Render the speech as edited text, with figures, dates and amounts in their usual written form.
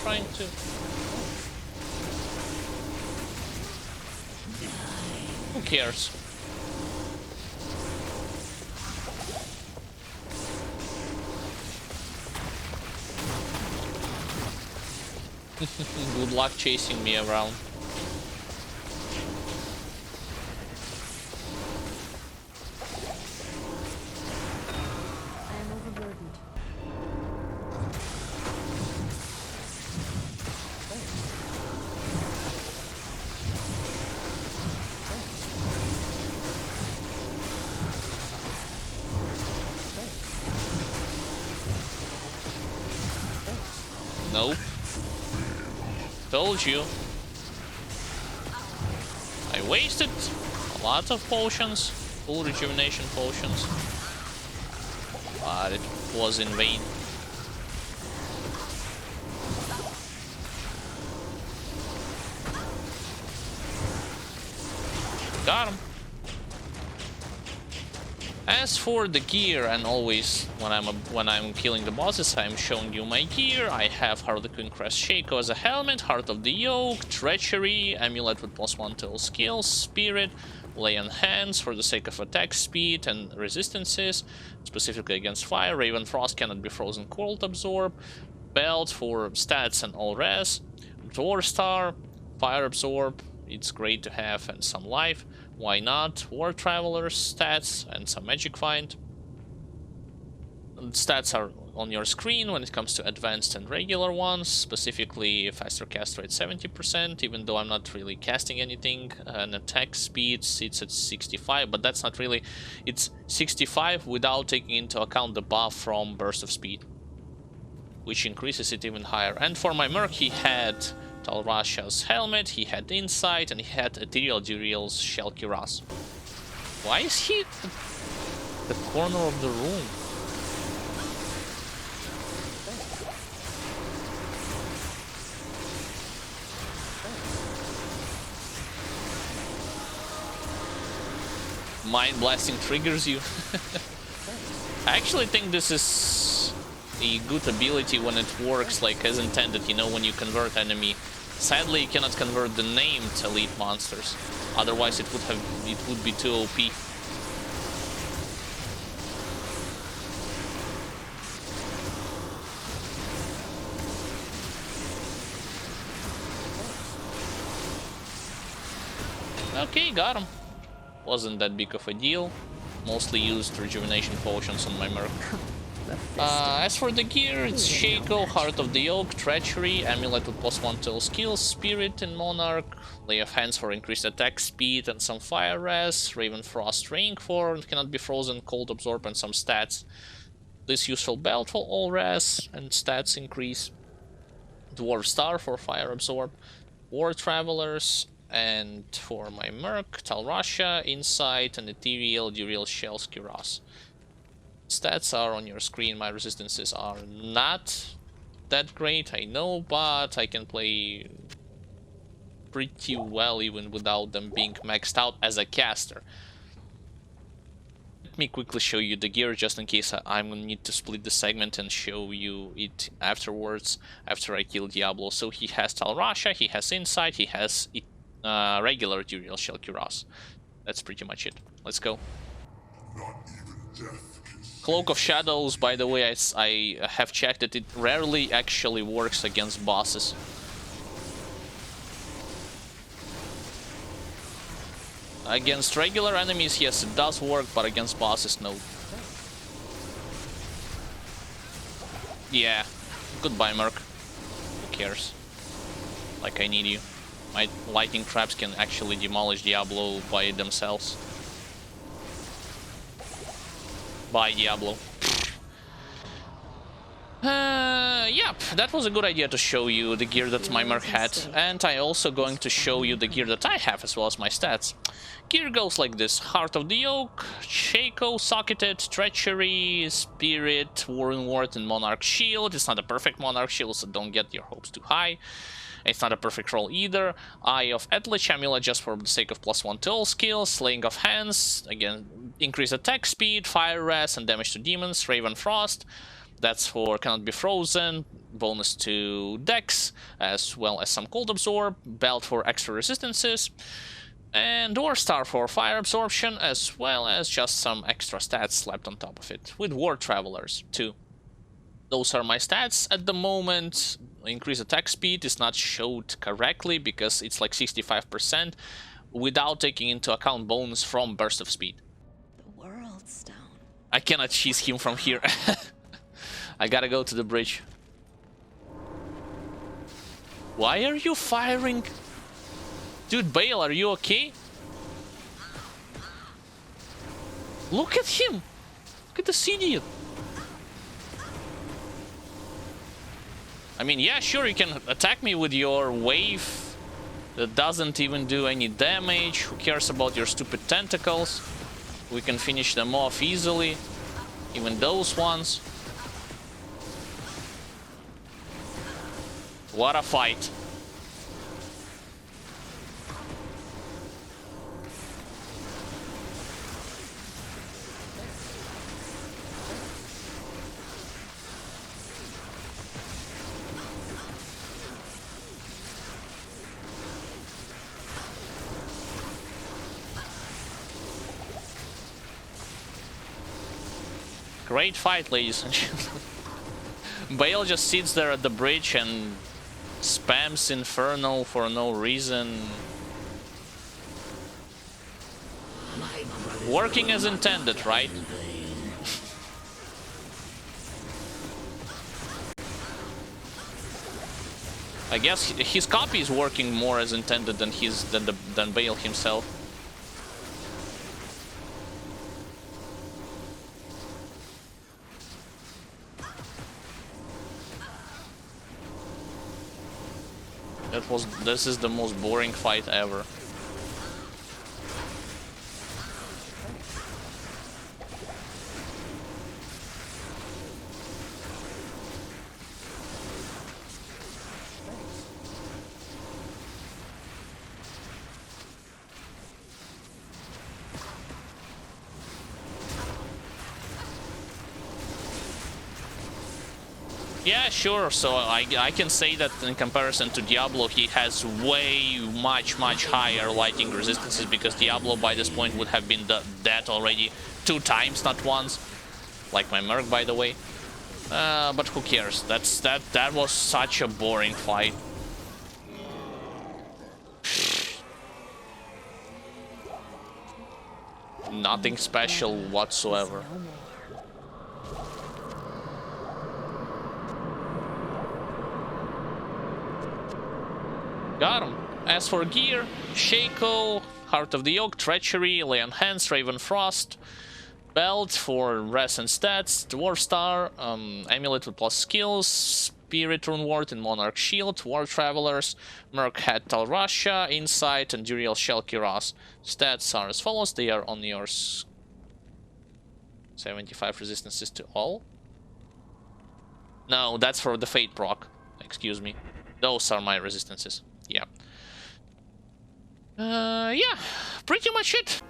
trying to... Who cares? Good luck chasing me around. Nope. Told you. I wasted a lot of potions, full rejuvenation potions, but it was in vain. Got him. As for the gear, and always when I'm killing the bosses, I'm showing you my gear. I have Harlequin Crest Shaco as a helmet, Heart of the Yoke, Treachery, Amulet with +1 to all skills, Spirit, Lay on Hands for the sake of attack speed and resistances, specifically against fire. Raven Frost cannot be frozen, Cold Absorb, Belt for stats and all res, Dwarf Star, Fire Absorb. It's great to have, and some life. Why not? War Traveler's stats and some Magic Find. Stats are on your screen when it comes to advanced and regular ones. Specifically, faster cast rate 70%, even though I'm not really casting anything. And attack speed sits at 65, but that's not really... It's 65 without taking into account the buff from Burst of Speed, which increases it even higher. And for my Merc, he had Talrasha's helmet, he had Insight, and he had Ethereal Duriel's Shell Kiras. Why is he at the corner of the room? Mind Blasting triggers you. I actually think this is a good ability when it works like as intended, you know, when you convert enemy. Sadly, you cannot convert the named elite monsters. Otherwise, it would be too OP. Okay, got him. Wasn't that big of a deal. Mostly used rejuvenation potions on my Merc. As for the gear, it's Shaco, Heart of the Oak, Treachery, Amulet with +1 to all skills, Spirit and Monarch, Lay of Hands for increased attack speed and some fire res, Raven Frost Ring for cannot be frozen, Cold Absorb and some stats. This useful belt for all res and stats increase. Dwarf Star for fire absorb, War Travelers, and for my Merc, Talrasha, Insight, and Ethereal Duriel Shells Kiras. Stats are on your screen. My resistances are not that great, I know, but I can play pretty well even without them being maxed out as a caster. Let me quickly show you the gear just in case I'm gonna need to split the segment and show you it afterwards, after I kill Diablo. So he has Talrasha, he has Insight, he has regular Duriel Shell Kiras. That's pretty much it. Let's go. Not even death. Cloak of Shadows, by the way, I have checked that it rarely actually works against bosses. Against regular enemies, yes, it does work, but against bosses, no. Yeah, goodbye, Merc. Who cares? Like, I need you. My lightning traps can actually demolish Diablo by themselves. Bye, Diablo. Yep, that was a good idea to show you the gear that my Merc had. And I also going to show you the gear that I have, as well as my stats. Gear goes like this: Heart of the Oak, Shaco, Socketed, Treachery, Spirit, Warren Ward, and Monarch Shield. It's not a perfect Monarch Shield, so don't get your hopes too high. It's not a perfect roll either. Eye of Etlich, Amulet just for the sake of +1 to all skills. Slaying of Hands, again, increase attack speed, fire res, and damage to demons. Raven Frost, That's for cannot be frozen, bonus to dex, as well as some cold absorb, belt for extra resistances, and Door Star for fire absorption, as well as just some extra stats slapped on top of it, with War Travelers too. Those are my stats at the moment. Increase attack speed is not showed correctly because it's like 65% without taking into account bonus from burst of speed. The World Stone. I cannot cheese him from here. I gotta go to the bridge. Why are you firing? Dude, Bale, are you okay? Look at him! Look at this idiot! I mean, yeah, sure, you can attack me with your wave that doesn't even do any damage. Who cares about your stupid tentacles? We can finish them off easily. Even those ones. What a fight. Great fight, ladies and gentlemen. Bale just sits there at the bridge and spams Inferno for no reason. Working as intended, right? I guess his copy is working more as intended than Bale himself. This is the most boring fight ever. Yeah, sure. So I can say that in comparison to Diablo, he has way much higher lighting resistances, because Diablo by this point would have been dead already 2 times, not once. Like my Merc, by the way. But who cares? That was such a boring fight. Nothing special whatsoever. Got him. As for gear, Shaco, Heart of the Oak, Treachery, Lay on Hands, Raven Frost, Belt for Res and Stats, Dwarf Star, Amulet with plus skills, Spirit Rune Ward and Monarch Shield, War Travelers, Merc Hat Tal Russia, Insight, and Duriel Shell Kiras. Stats are as follows, they are on yours. 75 resistances to all. No, that's for the Fate proc. Excuse me. Those are my resistances. Yeah. Yeah, pretty much it.